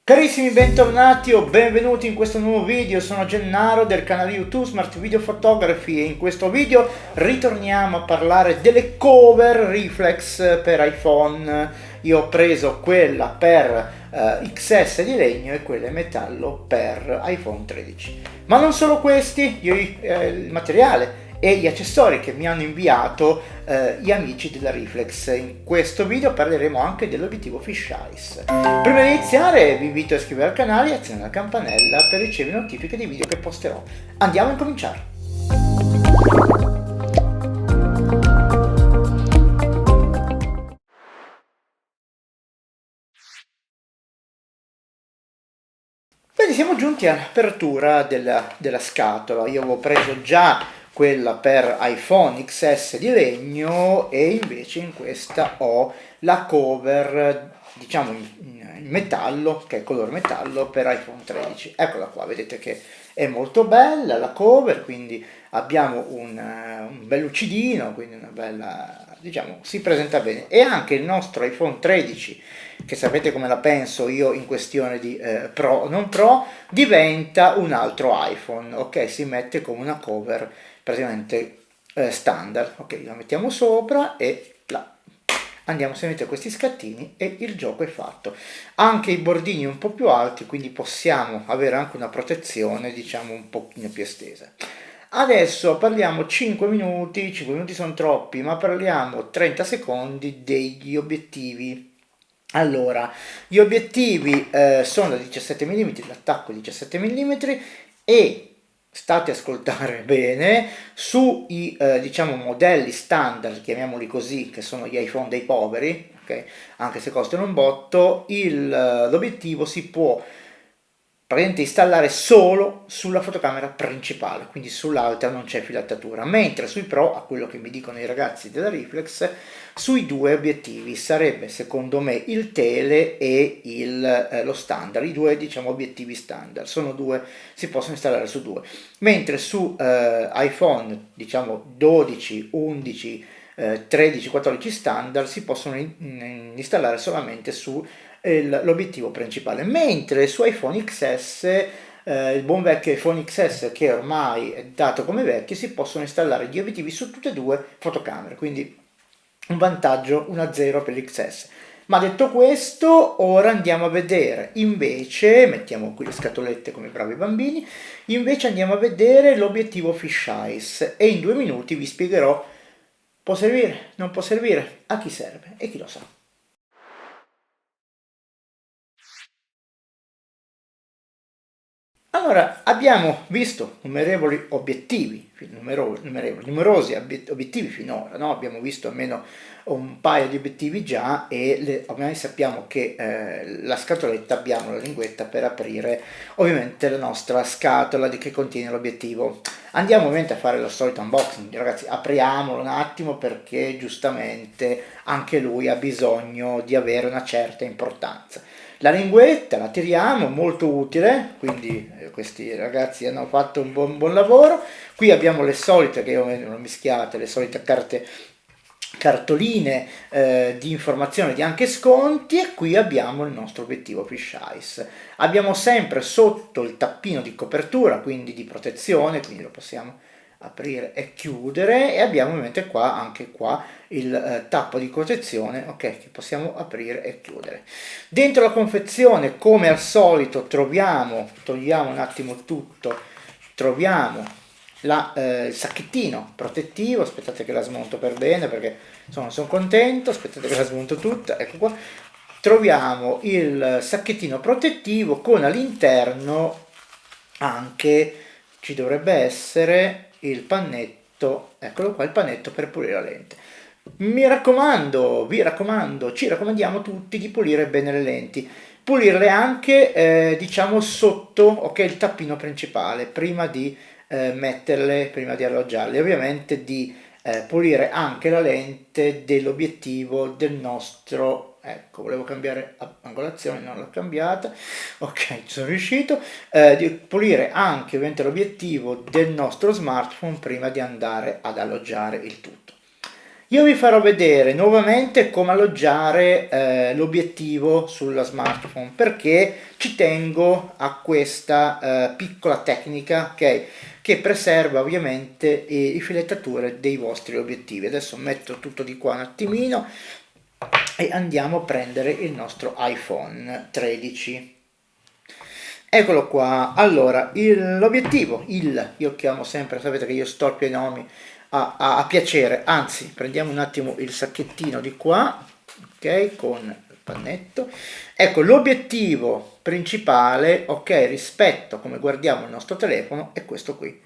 Carissimi, bentornati o benvenuti in questo nuovo video. Sono Gennaro del canale YouTube Smart Video Photography e in questo video ritorniamo a parlare delle cover reflex per iPhone. Io ho preso quella per XS di legno e quella in metallo per iPhone 13. Ma non solo questi, il materiale e gli accessori che mi hanno inviato gli amici della Reflex. In questo video parleremo anche dell'obiettivo fisheye. Prima di iniziare vi invito a iscrivervi al canale e azionare la campanella per ricevere notifiche dei video che posterò. Andiamo a incominciare. Bene, siamo giunti all'apertura della scatola. Io avevo preso già quella per iPhone XS di legno e invece in questa ho la cover, diciamo in metallo, che è color metallo, per iPhone 13. Eccola qua, vedete che è molto bella la cover, quindi abbiamo un bel lucidino, quindi una bella, diciamo, si presenta bene. E anche il nostro iPhone 13, che sapete come la penso io in questione di Pro, non Pro, diventa un altro iPhone, ok? Si mette come una cover praticamente standard, ok? La mettiamo sopra e andiamo a mettere questi scattini e il gioco è fatto. Anche i bordini un po' più alti, quindi possiamo avere anche una protezione, diciamo, un pochino più estesa. Adesso parliamo 5 minuti sono troppi, ma parliamo 30 secondi degli obiettivi. Allora, gli obiettivi sono da 17 mm, l'attacco è 17 mm e state a ascoltare bene, sui diciamo modelli standard, chiamiamoli così, che sono gli iPhone dei poveri, okay? Anche se costano un botto, l'obiettivo si può praticamente installare solo sulla fotocamera principale, quindi sull'altra non c'è filattatura, mentre sui Pro, a quello che mi dicono i ragazzi della Reflex, sui due obiettivi sarebbe secondo me il tele e lo standard, i due diciamo obiettivi standard, sono due, si possono installare su due, mentre su iPhone diciamo 12, 11, 13, 14 standard si possono installare solamente su l'obiettivo principale, mentre su iPhone XS il buon vecchio iPhone XS, che ormai è dato come vecchio, si possono installare gli obiettivi su tutte e due fotocamere, quindi un vantaggio 1-0 per l'XS. Ma detto questo, ora andiamo a vedere invece, mettiamo qui le scatolette come bravi bambini, invece andiamo a vedere l'obiettivo fisheye e in 2 minuti vi spiegherò può servire, non può servire, a chi serve e chi lo sa. Allora, abbiamo visto numerosi obiettivi, numerosi obiettivi finora, no? Abbiamo visto almeno un paio di obiettivi già e ovviamente sappiamo che la scatoletta, abbiamo la linguetta per aprire ovviamente la nostra scatola che contiene l'obiettivo. Andiamo ovviamente a fare lo solito unboxing, ragazzi, apriamolo un attimo perché giustamente anche lui ha bisogno di avere una certa importanza. La linguetta la tiriamo, molto utile, quindi questi ragazzi hanno fatto un buon lavoro. Qui abbiamo le solite, che io ho mischiate, le solite cartoline di informazione di anche sconti e qui abbiamo il nostro obiettivo fisheye. Abbiamo sempre sotto il tappino di copertura, quindi di protezione, quindi lo possiamo aprire e chiudere e abbiamo ovviamente qua anche qua il tappo di protezione, ok, che possiamo aprire e chiudere. Dentro la confezione come al solito troviamo, togliamo un attimo tutto, troviamo il sacchettino protettivo. Aspettate che la smonto per bene perché sono contento, aspettate che la smonto tutta, ecco qua. Troviamo il sacchettino protettivo con all'interno anche, ci dovrebbe essere il pannetto, eccolo qua, il pannetto per pulire la lente. Mi raccomando, vi raccomando, ci raccomandiamo tutti di pulire bene le lenti, pulirle anche diciamo sotto, ok, il tappino principale, prima di metterle, prima di alloggiarle, ovviamente di pulire anche la lente dell'obiettivo del nostro, ecco, volevo cambiare angolazione, non l'ho cambiata, ok, ci sono riuscito, di pulire anche ovviamente l'obiettivo del nostro smartphone prima di andare ad alloggiare il tutto. Io vi farò vedere nuovamente come alloggiare l'obiettivo sulla smartphone perché ci tengo a questa piccola tecnica, ok, che preserva ovviamente le filettature dei vostri obiettivi. Adesso metto tutto di qua un attimino e andiamo a prendere il nostro iPhone 13. Eccolo qua. Allora, l'obiettivo, io chiamo sempre, sapete che io storpio i nomi a piacere, anzi, prendiamo un attimo il sacchettino di qua, ok, con il pannetto. Ecco, l'obiettivo principale, ok, rispetto a come guardiamo il nostro telefono, è questo qui.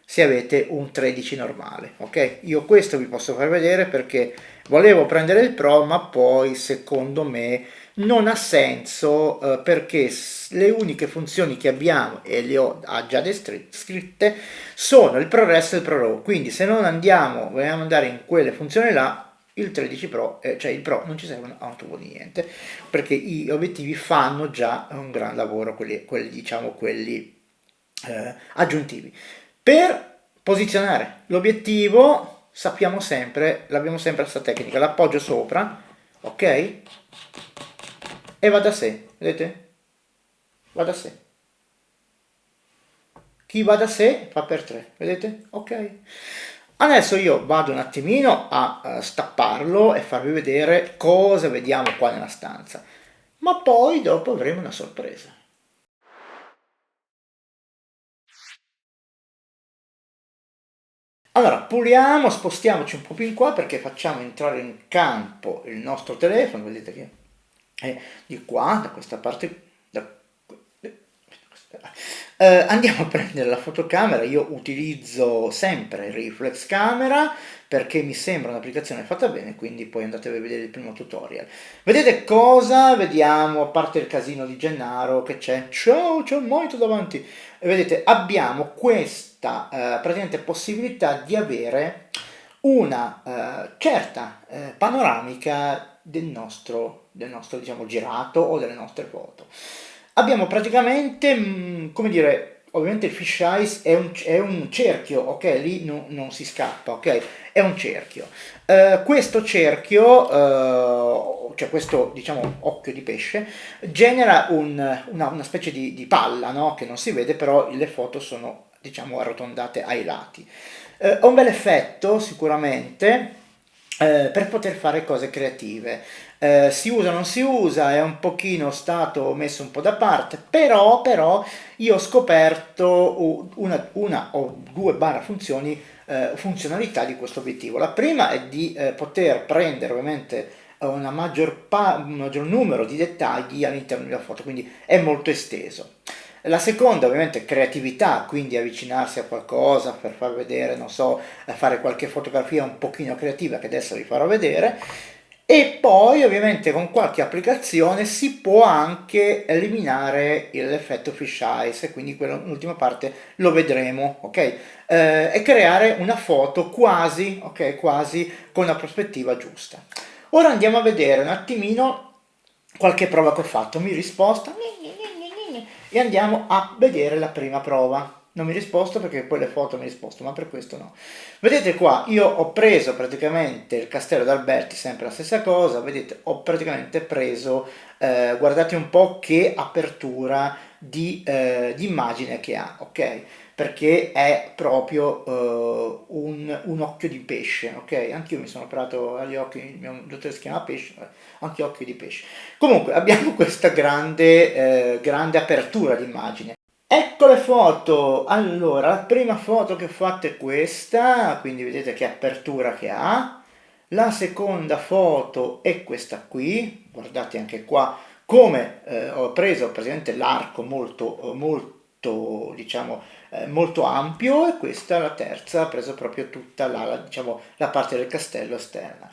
Se avete un 13 normale, ok? Io questo vi posso far vedere perché volevo prendere il Pro, ma poi secondo me non ha senso perché le uniche funzioni che abbiamo, e le ho già descritte, sono il ProRes e il ProRAW. Quindi se non vogliamo andare in quelle funzioni là, il 13 Pro, cioè il Pro non ci servono a un tubo di niente, perché gli obiettivi fanno già un gran lavoro, diciamo quelli aggiuntivi. Per posizionare l'obiettivo sappiamo sempre, l'abbiamo sempre questa tecnica, l'appoggio sopra, ok? E va da sé, vedete? Va da sé. Chi va da sé fa per tre, vedete? Ok. Adesso io vado un attimino a stapparlo e farvi vedere cosa vediamo qua nella stanza. Ma poi dopo avremo una sorpresa. Allora, puliamo, spostiamoci un po' più in qua perché facciamo entrare in campo il nostro telefono, vedete che è di qua, da questa parte, andiamo a prendere la fotocamera. Io utilizzo sempre Reflex Camera perché mi sembra un'applicazione fatta bene, quindi poi andate a vedere il primo tutorial. Vedete cosa vediamo, a parte il casino di Gennaro che c'è un monitor davanti, e vedete abbiamo questa praticamente possibilità di avere una certa panoramica del nostro diciamo, girato o delle nostre foto. Abbiamo praticamente, come dire, ovviamente il fisheye è un cerchio, ok? Lì non si scappa, ok? È un cerchio. Questo cerchio, cioè questo diciamo occhio di pesce, genera una specie di palla, no? Che non si vede, però le foto sono diciamo arrotondate ai lati. Ha un bel effetto sicuramente per poter fare cose creative. Si usa o non si usa, è un pochino stato messo un po' da parte, però io ho scoperto una o due barra funzionalità di questo obiettivo. La prima è di poter prendere ovviamente un maggior numero di dettagli all'interno della foto, quindi è molto esteso. La seconda ovviamente è creatività, quindi avvicinarsi a qualcosa per far vedere, non so, fare qualche fotografia un pochino creativa che adesso vi farò vedere. E poi ovviamente con qualche applicazione si può anche eliminare l'effetto fisheye, e quindi l'ultima parte lo vedremo, ok? E creare una foto quasi, ok, quasi con la prospettiva giusta. Ora andiamo a vedere un attimino qualche prova che ho fatto. Mi risposta e andiamo a vedere la prima prova. Non mi risposto perché poi le foto mi risposto, ma per questo no. Vedete qua, io ho preso praticamente il castello d'Alberti, sempre la stessa cosa, vedete, ho praticamente preso, guardate un po' che apertura di immagine che ha, ok? Perché è proprio un occhio di pesce, ok? Anch'io mi sono operato agli occhi, il mio dottore si chiama pesce, anche occhio di pesce. Comunque abbiamo questa grande apertura di immagine. Ecco le foto, allora la prima foto che ho fatto è questa, quindi vedete che apertura che ha. La seconda foto è questa qui, guardate anche qua come ho preso praticamente l'arco molto diciamo molto ampio, e questa la terza, ha preso proprio tutta diciamo, la parte del castello esterna.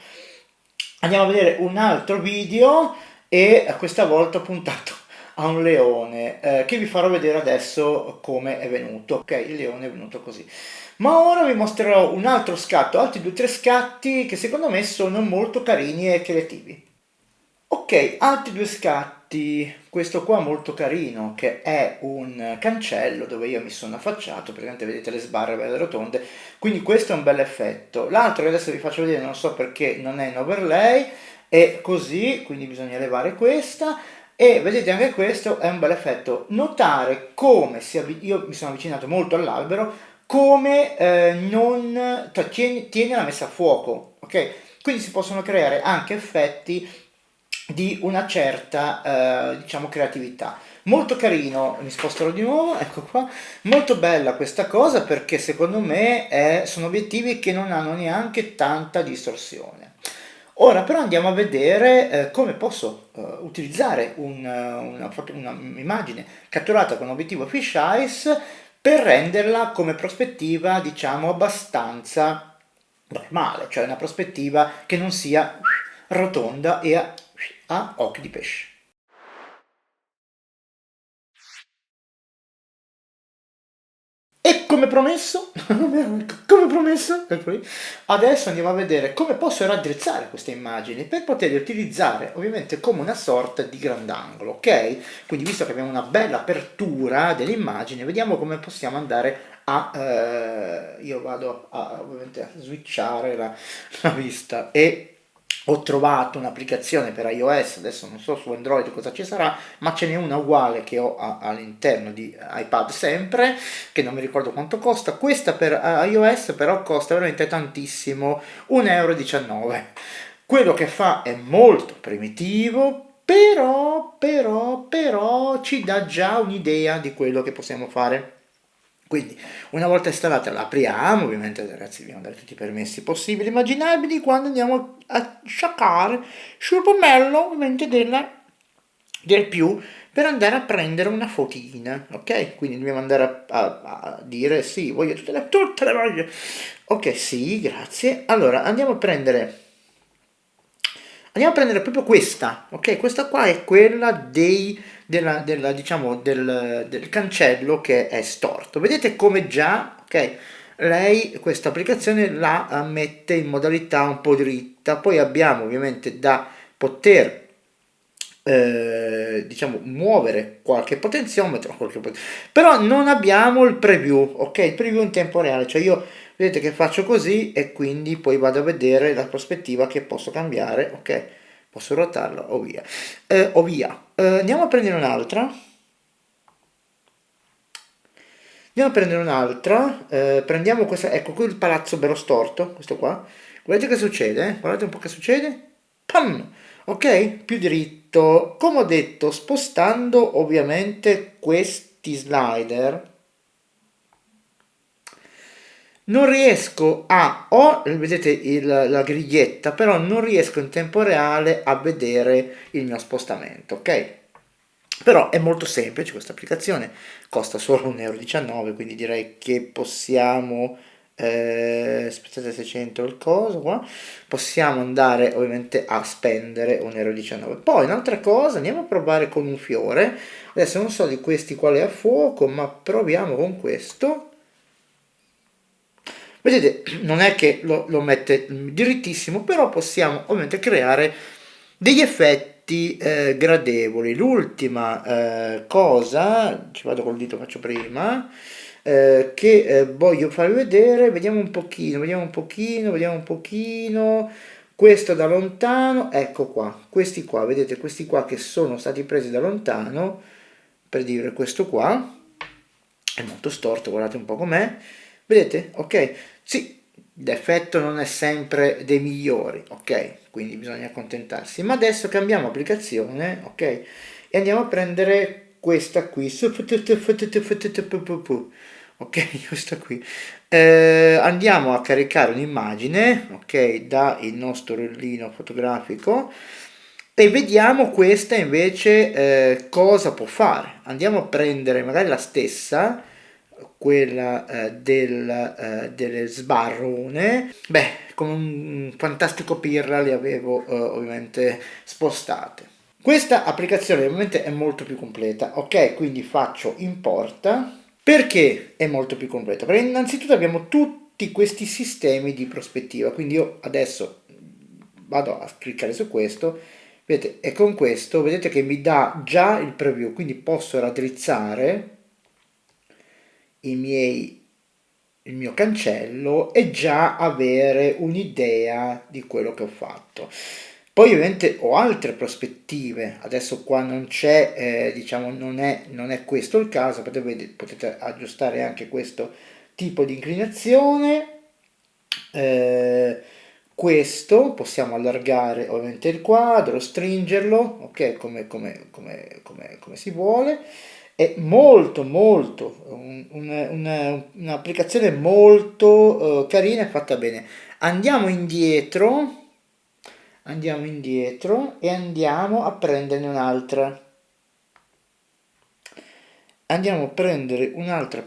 Andiamo a vedere un altro video e questa volta ho puntato a un leone che vi farò vedere adesso come è venuto. Ok, il leone è venuto così. Ma ora vi mostrerò un altro scatto, altri 2 o 3 scatti che secondo me sono molto carini e creativi. Ok, altri due scatti, questo qua molto carino che è un cancello dove io mi sono affacciato, praticamente vedete le sbarre belle rotonde, quindi questo è un bel effetto. L'altro che adesso vi faccio vedere, non so perché non è in overlay, è così, quindi bisogna levare questa e vedete anche questo è un bel effetto. Notare come io mi sono avvicinato molto all'albero, come non, cioè tiene la messa a fuoco, ok? Quindi si possono creare anche effetti di una certa, diciamo, creatività. Molto carino, mi sposterò di nuovo, ecco qua, molto bella questa cosa perché secondo me sono obiettivi che non hanno neanche tanta distorsione. Ora però andiamo a vedere come posso utilizzare un'immagine catturata con obiettivo fisheye per renderla come prospettiva, diciamo, abbastanza normale, cioè una prospettiva che non sia rotonda e a occhi di pesce. E come promesso, come promesso, ecco lì, adesso andiamo a vedere come posso raddrizzare queste immagini per poterle utilizzare ovviamente come una sorta di grandangolo, ok? Quindi visto che abbiamo una bella apertura dell'immagine, vediamo come possiamo andare io vado ovviamente a switchare la vista e ho trovato un'applicazione per iOS, adesso non so su Android cosa ci sarà, ma ce n'è una uguale che ho all'interno di iPad sempre, che non mi ricordo quanto costa. Questa per iOS però costa veramente tantissimo, 1,19 euro. Quello che fa è molto primitivo, però ci dà già un'idea di quello che possiamo fare. Quindi, una volta installata la apriamo, ovviamente ragazzi dobbiamo dare tutti i permessi possibili e immaginabili quando andiamo a sciacquare sul pomello ovviamente del più per andare a prendere una fotina, ok? Quindi dobbiamo andare a dire sì, voglio tutte le voglio. Ok, sì, grazie. Allora, andiamo a prendere proprio questa, ok? Questa qua è quella diciamo, del cancello che è storto. Vedete come già, ok? Lei questa applicazione la mette in modalità un po' dritta. Poi abbiamo ovviamente da poter diciamo muovere qualche potenziometro, però non abbiamo il preview, ok? Il preview in tempo reale, cioè io vedete che faccio così e quindi poi vado a vedere la prospettiva che posso cambiare, ok? Posso ruotarla o via. Andiamo a prendere un'altra. Andiamo a prendere un'altra. Prendiamo questa, ecco qui il palazzo bello storto, questo qua. Guardate che succede, guardate un po' che succede. Pam! Ok? Più dritto. Come ho detto, spostando ovviamente questi slider, non riesco vedete la griglietta, però non riesco in tempo reale a vedere il mio spostamento, ok? Però è molto semplice questa applicazione, costa solo 1,19 euro, quindi direi che possiamo, aspettate se c'entro il coso qua, possiamo andare ovviamente a spendere 1,19 euro. Poi un'altra cosa, andiamo a provare con un fiore, adesso non so di questi quale è a fuoco, ma proviamo con questo. Vedete, non è che lo mette drittissimo, però possiamo ovviamente creare degli effetti gradevoli. L'ultima cosa, ci vado col dito, faccio prima, che voglio farvi vedere, vediamo un pochino, vediamo un pochino, vediamo un pochino. Questo da lontano, ecco qua, questi qua, vedete, questi qua che sono stati presi da lontano, per dire questo qua, è molto storto, guardate un po' com'è, vedete? Ok, sì, l'effetto non è sempre dei migliori, ok? Quindi bisogna accontentarsi, ma adesso cambiamo applicazione, ok? E andiamo a prendere questa qui, ok, questa qui. Andiamo a caricare un'immagine, ok, dal nostro rullino fotografico e vediamo questa invece cosa può fare. Andiamo a prendere magari la stessa, quella delle sbarrone. Beh, con un fantastico pirla le avevo ovviamente spostate. Questa applicazione ovviamente è molto più completa, ok? Quindi faccio importa. Perché è molto più completa? Perché innanzitutto abbiamo tutti questi sistemi di prospettiva, quindi io adesso vado a cliccare su questo, Vedete, e con questo vedete che mi dà già il preview, quindi posso raddrizzare i miei, il mio cancello e già avere un'idea di quello che ho fatto. Poi ovviamente ho altre prospettive, adesso qua non c'è, diciamo, non è questo il caso, potete aggiustare anche questo tipo di inclinazione. Eh, Questo possiamo allargare ovviamente il quadro, stringerlo, ok, come si vuole. È molto molto un'applicazione molto carina e fatta bene. Andiamo indietro, andiamo indietro e andiamo a prenderne andiamo a prendere un'altra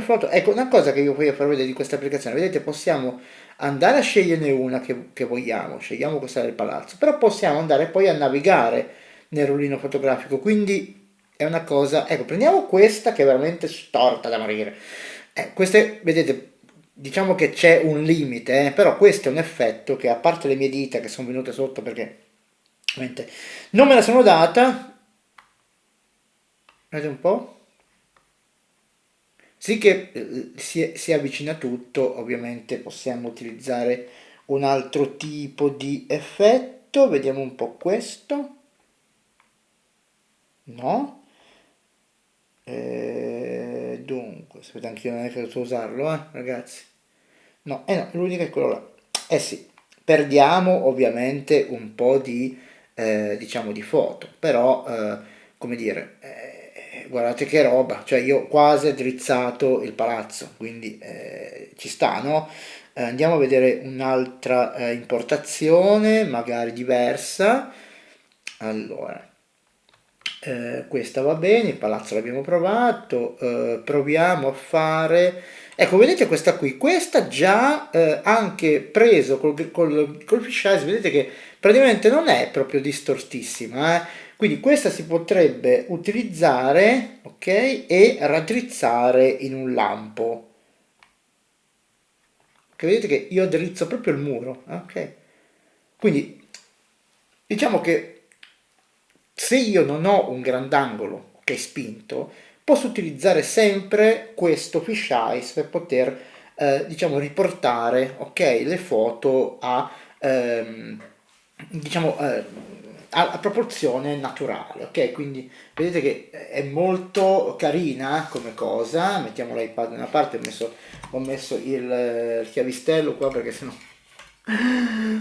foto. Ecco, una cosa che io voglio far vedere di questa applicazione, vedete, possiamo andare a sceglierne una che vogliamo, scegliamo questa del palazzo, però possiamo andare poi a navigare nel rullino fotografico, quindi è una cosa, ecco, prendiamo questa che è veramente storta da morire. Queste, vedete, diciamo che c'è un limite, però questo è un effetto che, a parte le mie dita che sono venute sotto perché ovviamente non me la sono data. Vedete un po'? Sì che si avvicina tutto, ovviamente possiamo utilizzare un altro tipo di effetto, vediamo un po' questo, no? Dunque, aspetta, anch'io non è che so usarlo, ragazzi. No, no, l'unica è quello là. Eh sì, perdiamo ovviamente un po' di, diciamo, di foto, però, come dire, guardate che roba, cioè io ho quasi drizzato il palazzo, quindi ci sta, no? Andiamo a vedere un'altra importazione, magari diversa. Allora, questa va bene, il palazzo l'abbiamo provato, proviamo a fare. Ecco, vedete questa qui, questa già anche preso col fisheye, vedete che praticamente non è proprio distortissima, quindi questa si potrebbe utilizzare, ok, e raddrizzare in un lampo. Che vedete che io drizzo proprio il muro, ok? Quindi diciamo che se io non ho un grandangolo che è spinto, posso utilizzare sempre questo fisheye per poter, diciamo, riportare, ok, le foto diciamo, a proporzione naturale, ok? Quindi vedete che è molto carina come cosa. Mettiamo l'iPad da una parte, ho messo il chiavistello qua perché sennò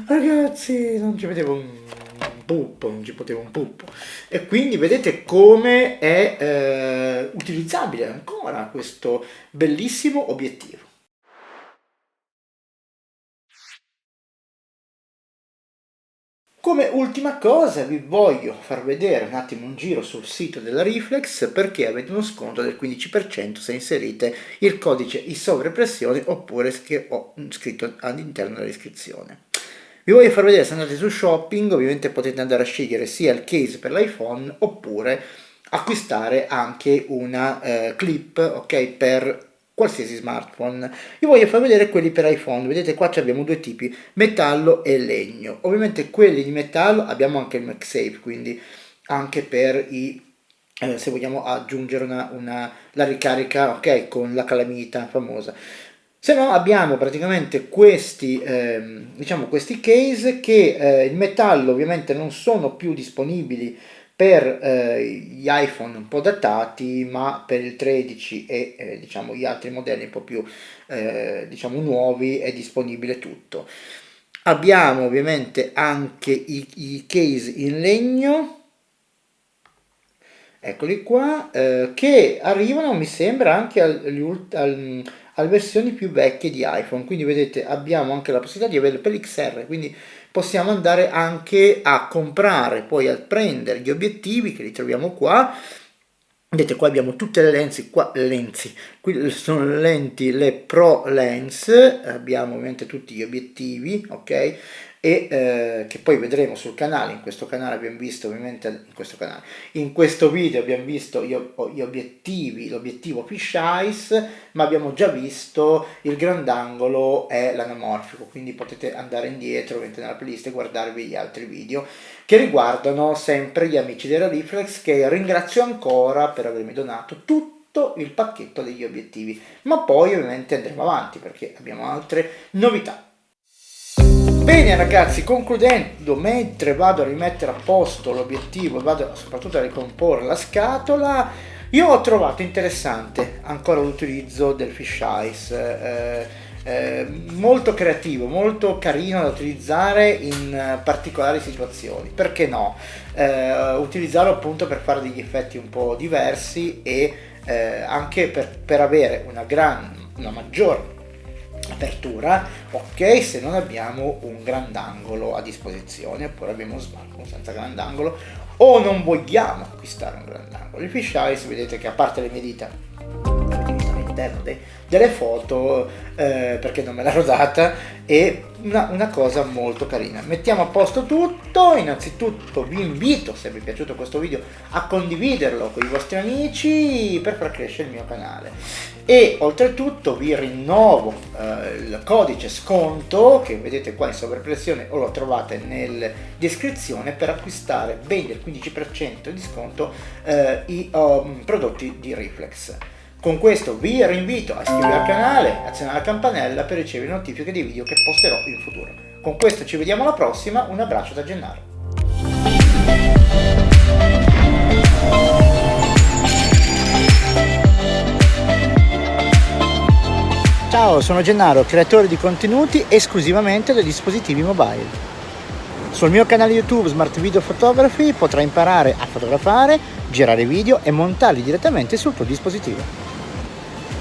ragazzi, non ci vedevo un puppo, non ci potevo un puppo. E quindi vedete come è utilizzabile ancora questo bellissimo obiettivo. Come ultima cosa vi voglio far vedere un attimo un giro sul sito della Reflex perché avete uno sconto del 15% se inserite il codice in sovraimpressione oppure che ho scritto all'interno dell'iscrizione. Vi voglio far vedere, se andate su shopping, ovviamente potete andare a scegliere sia il case per l'iPhone oppure acquistare anche una clip, ok, per qualsiasi smartphone. Io voglio far vedere quelli per iPhone, vedete qua abbiamo due tipi, metallo e legno. Ovviamente quelli di metallo abbiamo anche il MagSafe, quindi anche per se vogliamo aggiungere la ricarica, ok, con la calamita famosa. Se no abbiamo praticamente questi, diciamo questi case che in metallo ovviamente non sono più disponibili per gli iPhone un po' datati, ma per il 13 e diciamo gli altri modelli un po' più diciamo nuovi è disponibile tutto. Abbiamo ovviamente anche i case in legno, eccoli qua, che arrivano, mi sembra, anche alle versioni più vecchie di iPhone. Quindi vedete, abbiamo anche la possibilità di avere per l'XR, quindi possiamo andare anche a comprare, poi a prendere gli obiettivi che li troviamo qua. Vedete, qua abbiamo tutte le lenzi, qui sono le lenti, le Pro Lens, abbiamo ovviamente tutti gli obiettivi, ok? che poi vedremo sul canale. In questo canale abbiamo visto ovviamente, in questo video abbiamo visto l'obiettivo fisheye, ma abbiamo già visto il grandangolo e l'anamorfico, quindi potete andare indietro ovviamente nella playlist e guardarvi gli altri video che riguardano sempre gli amici della Reflex, che ringrazio ancora per avermi donato tutto il pacchetto degli obiettivi, ma poi ovviamente andremo avanti perché abbiamo altre novità. Bene ragazzi, concludendo, mentre vado a rimettere a posto l'obiettivo e vado soprattutto a ricomporre la scatola, io ho trovato interessante ancora l'utilizzo del fisheye, molto creativo, molto carino da utilizzare in particolari situazioni. Perché no? Utilizzarlo appunto per fare degli effetti un po' diversi e anche per avere una maggior apertura, ok, se non abbiamo un grandangolo a disposizione, oppure abbiamo uno smartphone senza grandangolo o non vogliamo acquistare un grandangolo. Il fisheye, vedete che a parte le mie dita all'interno delle foto, perché non me l'hanno data, è una cosa molto carina. Mettiamo a posto tutto. Innanzitutto vi invito, se vi è piaciuto questo video, a condividerlo con i vostri amici per far crescere il mio canale, e oltretutto vi rinnovo il codice sconto che vedete qua in sovraimpressione o lo trovate nella descrizione, per acquistare ben del 15% di sconto i prodotti di Reflex. Con questo vi rinvito a iscrivervi al canale, azionare la campanella per ricevere notifiche dei video che posterò in futuro. Con questo ci vediamo alla prossima, un abbraccio da Gennaro. Ciao, sono Gennaro, creatore di contenuti esclusivamente dai dispositivi mobile. Sul mio canale YouTube Smart Video Photography potrai imparare a fotografare, girare video e montarli direttamente sul tuo dispositivo.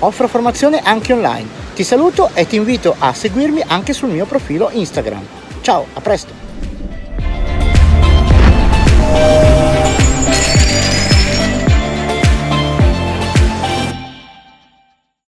Offro formazione anche online. Ti saluto e ti invito a seguirmi anche sul mio profilo Instagram. Ciao, a presto!